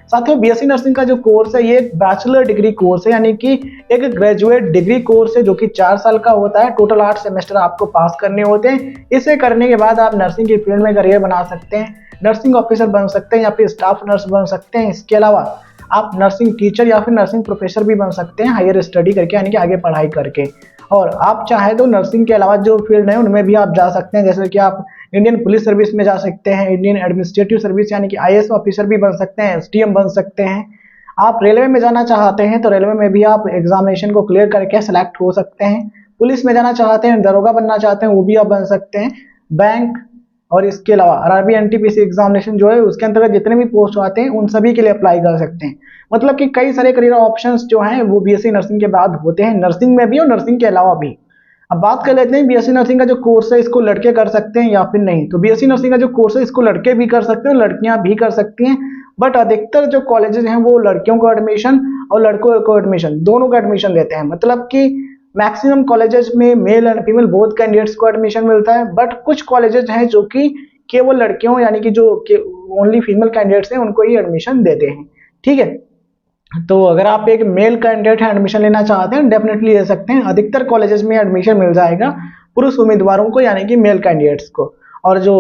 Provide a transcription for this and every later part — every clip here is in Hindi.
साथियों बीएससी नर्सिंग का जो कोर्स है ये एक बैचलर डिग्री कोर्स है, यानी कि एक ग्रेजुएट डिग्री कोर्स है जो कि 4 साल का होता है। टोटल 8 सेमेस्टर आपको पास करने होते हैं। इसे करने के बाद आप नर्सिंग की फील्ड में करियर बना सकते हैं, नर्सिंग ऑफिसर बन सकते हैं या फिर स्टाफ नर्स बन सकते हैं। इसके अलावा आप नर्सिंग टीचर या फिर नर्सिंग प्रोफेसर भी बन सकते हैं हायर स्टडी करके, यानी कि आगे पढ़ाई करके। और आप चाहे तो नर्सिंग के अलावा जो फील्ड है उनमें भी आप जा सकते हैं, जैसे कि आप इंडियन पुलिस सर्विस में जा सकते हैं, इंडियन एडमिनिस्ट्रेटिव सर्विस यानी कि आईएएस ऑफिसर भी बन सकते हैं, एसडीएम बन सकते हैं। आप रेलवे में जाना चाहते हैं तो रेलवे में भी आप एग्जामिनेशन को क्लियर करके सेलेक्ट हो सकते हैं। पुलिस में जाना चाहते हैं, दरोगा बनना चाहते हैं, वो भी आप बन सकते हैं। बैंक और इसके अलावा आरआरबी एनटीपीसी एग्जामिनेशन जो है उसके अंतर्गत जितने भी पोस्ट आते हैं उन सभी के लिए अप्लाई कर सकते हैं। मतलब कि कई सारे करियर ऑप्शंस जो हैं वो बीएससी नर्सिंग के बाद होते हैं, नर्सिंग में भी और नर्सिंग के अलावा भी। अब बात कर लेते हैं बीएससी नर्सिंग का जो कोर्स है इसको लड़के कर सकते हैं या फिर नहीं। तो बीएससी नर्सिंग का जो कोर्स है इसको लड़के भी कर सकते हैं और लड़कियां भी कर सकती हैं, बट अधिकतर जो कॉलेजेस हैं वो लड़कियों को एडमिशन और लड़कों को एडमिशन दोनों को एडमिशन देते हैं। मतलब कि मैक्सिमम कॉलेजेस में male and female both candidates को एडमिशन मिलता है, बट कुछ कॉलेजेस हैं जो कि केवल लड़कियों यानी कि जो ओनली फीमेल कैंडिडेट्स हैं उनको ही एडमिशन देते हैं। ठीक है, तो अगर आप एक मेल कैंडिडेट है एडमिशन लेना चाहते हैं डेफिनेटली ले सकते हैं। अधिकतर कॉलेजेस में एडमिशन मिल जाएगा पुरुष उम्मीदवारों को यानी कि मेल कैंडिडेट्स को, और जो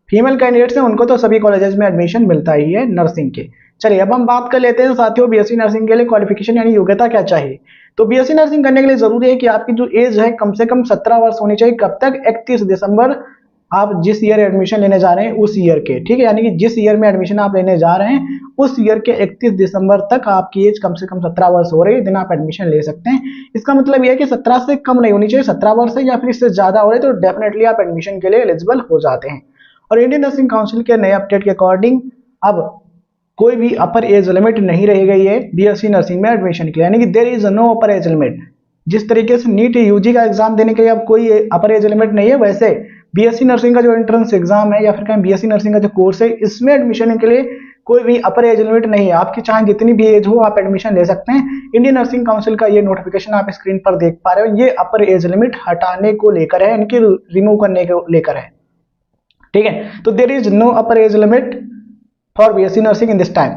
फीमेल कैंडिडेट्स हैं उनको तो सभी कॉलेजेस में एडमिशन मिलता ही है नर्सिंग के। चलिए अब हम बात कर लेते हैं साथियों बीएससी नर्सिंग के लिए क्वालिफिकेशन यानी योग्यता क्या चाहिए। तो बीएससी नर्सिंग करने के लिए जरूरी है कि आपकी जो एज है कम से कम 17 वर्ष होनी चाहिए। कब तक? 31 दिसंबर आप जिस ईयर एडमिशन लेने जा रहे हैं उस ईयर के, ठीक है, यानी कि जिस ईयर में एडमिशन आप लेने जा रहे हैं उस ईयर के 31 दिसंबर तक आपकी एज कम से कम 17 वर्ष हो रही है, दिन आप एडमिशन ले सकते हैं। इसका मतलब यह है कि 17 से कम नहीं होनी चाहिए, 17 वर्ष है या फिर इससे ज्यादा हो रही है तो डेफिनेटली आप एडमिशन के लिए एलिजिबल हो जाते हैं। और इंडियन नर्सिंग काउंसिल के नए अपडेट के अकॉर्डिंग अब कोई भी अपर एज लिमिट नहीं रह गई है बीएससी नर्सिंग में एडमिशन के लिए, यानी कि there is no upper age limit. जिस तरीके से नीट यूजी का एग्जाम देने के लिए अब कोई अपर एज लिमिट नहीं है, वैसे बीएससी नर्सिंग का जो एंट्रेंस एग्जाम है या फिर कहीं बीएससी नर्सिंग का जो कोर्स है इसमें एडमिशन के लिए कोई भी अपर एज लिमिट नहीं है। आपकी चाहे जितनी भी एज हो आप एडमिशन ले सकते हैं। इंडियन नर्सिंग काउंसिल का ये नोटिफिकेशन आप स्क्रीन पर देख पा रहे हो, ये अपर एज लिमिट हटाने को लेकर है, इनकी रिमूव करने को लेकर है। ठीक है, तो there is no upper age limit for BSc nursing in this time.